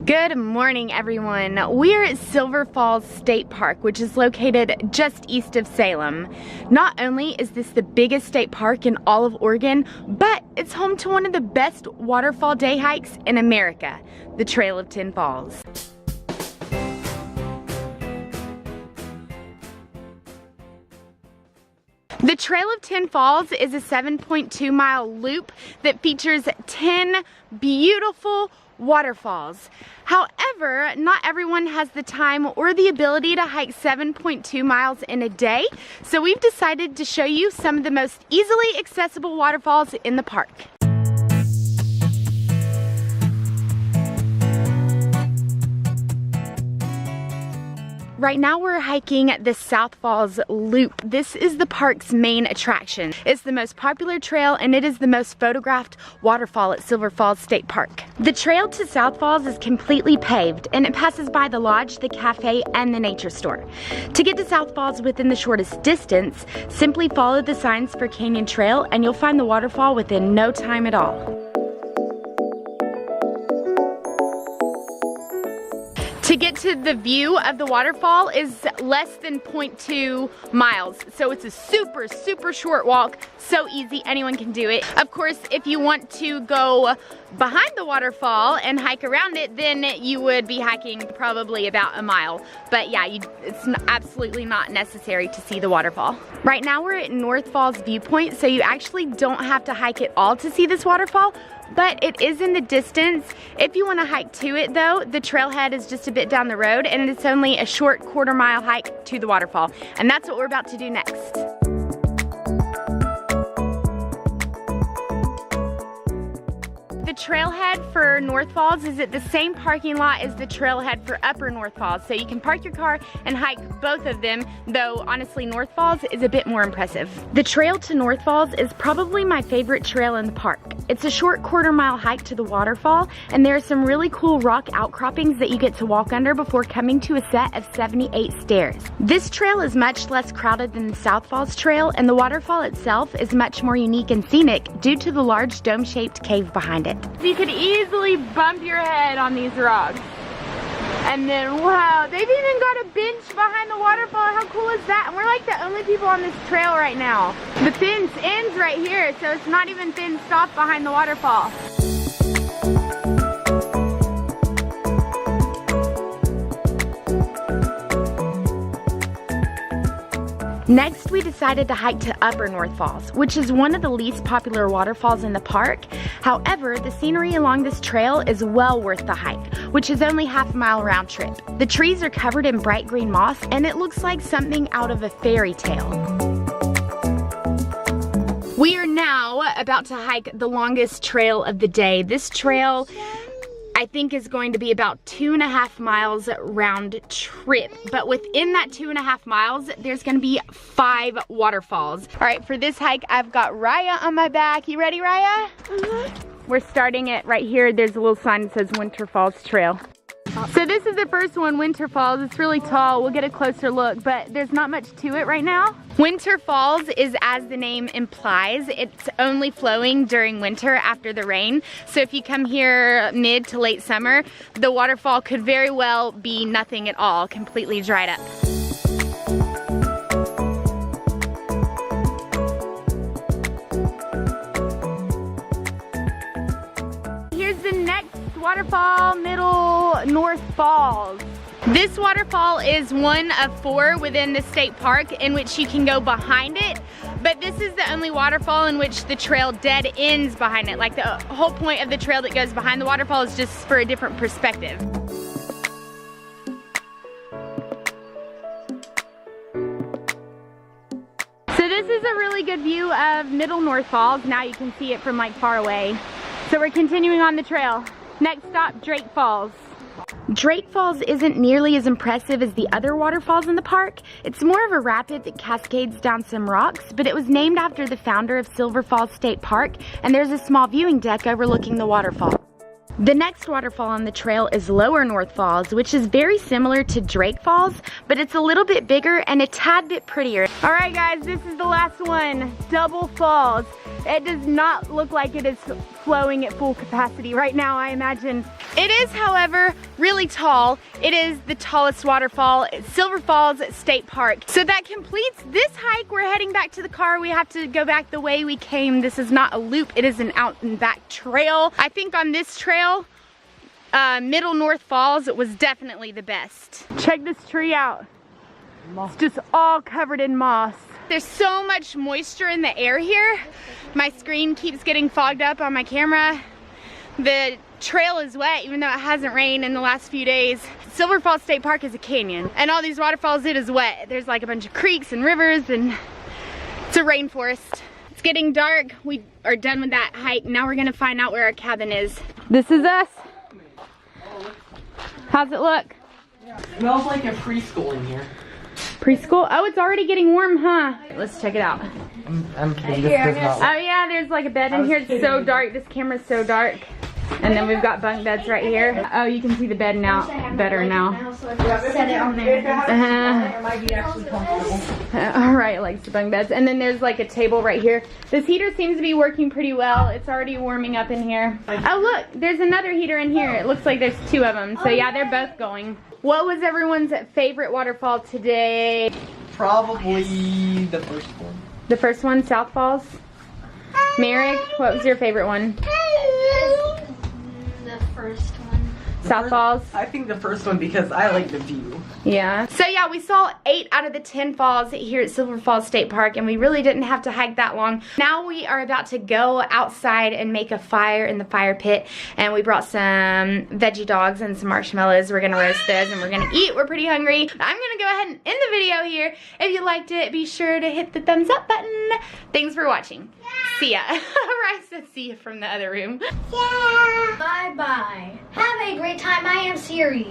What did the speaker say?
Good morning, everyone. We're at Silver Falls State Park, which is located just east of Salem. Not only is this the biggest state park in all of Oregon, but it's home to one of the best waterfall day hikes in America, the Trail of Ten Falls. The Trail of Ten Falls is a 7.2 mile loop that features 10 beautiful waterfalls. However, not everyone has the time or the ability to hike 7.2 miles in a day, so we've decided to show you some of the most easily accessible waterfalls in the park. Right now we're hiking the South Falls Loop. This is the park's main attraction. It's the most popular trail and it is the most photographed waterfall at Silver Falls State Park. The trail to South Falls is completely paved and it passes by the lodge, the cafe, and the nature store. To get to South Falls within the shortest distance, simply follow the signs for Canyon Trail and you'll find the waterfall within no time at all. To get to the view of the waterfall is less than 0.2 miles. So it's a super short walk. So easy, anyone can do it. Of course, if you want to go behind the waterfall and hike around it, then you would be hiking probably about a mile. But yeah, it's absolutely not necessary to see the waterfall. Right now we're at North Falls Viewpoint, so you actually don't have to hike it all to see this waterfall, but it is in the distance. If you want to hike to it though, the trailhead is just a bit down the road and it's only a short quarter-mile hike to the waterfall. And that's what we're about to do next. The trailhead for North Falls is at the same parking lot as the trailhead for Upper North Falls, so you can park your car and hike both of them, though honestly North Falls is a bit more impressive. The trail to North Falls is probably my favorite trail in the park. It's a short quarter-mile hike to the waterfall, and there are some really cool rock outcroppings that you get to walk under before coming to a set of 78 stairs. This trail is much less crowded than the South Falls Trail, and the waterfall itself is much more unique and scenic due to the large dome-shaped cave behind it. You could easily bump your head on these rocks. And then, wow, they've even got a bench behind the waterfall. How cool is that? And we're like the only people on this trail right now. The fence ends right here, so it's not even fenced off behind the waterfall. Next, we decided to hike to Upper North Falls, which is one of the least popular waterfalls in the park. However, the scenery along this trail is well worth the hike, which is only half-a-mile round trip. The trees are covered in bright green moss, and it looks like something out of a fairy tale. We are now about to hike the longest trail of the day. This trail, I think, is going to be about 2.5 miles round trip, but within that 2.5 miles there's going to be 5 waterfalls. All right, for this hike I've got Raya on my back. You ready, Raya? We're starting it right here. There's a little sign that says Winter Falls Trail. So this is the first one, Winter Falls. It's really tall. We'll get a closer look, but there's not much to it right now. Winter Falls is, as the name implies, it's only flowing during winter after the rain. So if you come here mid to late summer, the waterfall could very well be nothing at all, completely dried up. Here's the next waterfall, Middle North Falls. This waterfall is one of 4 within the state park in which you can go behind it, but this is the only waterfall in which the trail dead ends behind it. Like the whole point of the trail that goes behind the waterfall is just for a different perspective. So this is a really good view of Middle North Falls. Now you can see it from like far away. So we're continuing on the trail. Next stop, Drake Falls. Drake Falls isn't nearly as impressive as the other waterfalls in the park. It's more of a rapid that cascades down some rocks, but it was named after the founder of Silver Falls State Park, and there's a small viewing deck overlooking the waterfall. The next waterfall on the trail is Lower North Falls, which is very similar to Drake Falls, but it's a little bit bigger and a tad bit prettier. All right guys, this is the last one, Double Falls. It does not look like it is flowing at full capacity right now, I imagine. It is, however, really really tall. It is the tallest waterfall at Silver Falls State Park. So that completes this hike. We're heading back to the car. We have to go back the way we came. This is not a loop, it is an out and back trail. I think on this trail, Middle North Falls, it was definitely the best. Check this tree out. It's just all covered in moss. There's so much moisture in the air here. My screen keeps getting fogged up on my camera. The trail is wet even though it hasn't rained in the last few days. Silver Falls State Park is a canyon, and all these waterfalls, it is wet. There's like a bunch of creeks and rivers, and it's a rainforest. It's getting dark. We are done with that hike. Now we're gonna find out where our cabin is. This is us. How's it look? It smells like a preschool in here. Preschool? Oh, it's already getting warm, huh? Let's check it out. I'm kidding. This does not. Oh yeah, there's like a bed in here. It's so dark. This camera's so dark. And then we've got bunk beds right here. Oh, you can see the bed now better now. Set it on there. It might be actually comfortable. Alright, likes the bunk beds. And then there's like a table right here. This heater seems to be working pretty well. It's already warming up in here. Oh look, there's another heater in here. It looks like there's two of them. So yeah, they're both going. What was everyone's favorite waterfall today? Probably the first one. The first one, South Falls? Merrick, what was your favorite one? The first one. South Falls? I think the first one because I like the view. Yeah. So yeah, we saw 8 out of the 10 falls here at Silver Falls State Park, and we really didn't have to hike that long. Now we are about to go outside and make a fire in the fire pit, and we brought some veggie dogs and some marshmallows. We're gonna roast those and we're gonna eat. We're pretty hungry. I'm gonna go ahead and end the video here. If you liked it, be sure to hit the thumbs up button. Thanks for watching. See ya. I said see ya from the other room. Yeah. Bye-bye. Have a great time. I am Siri.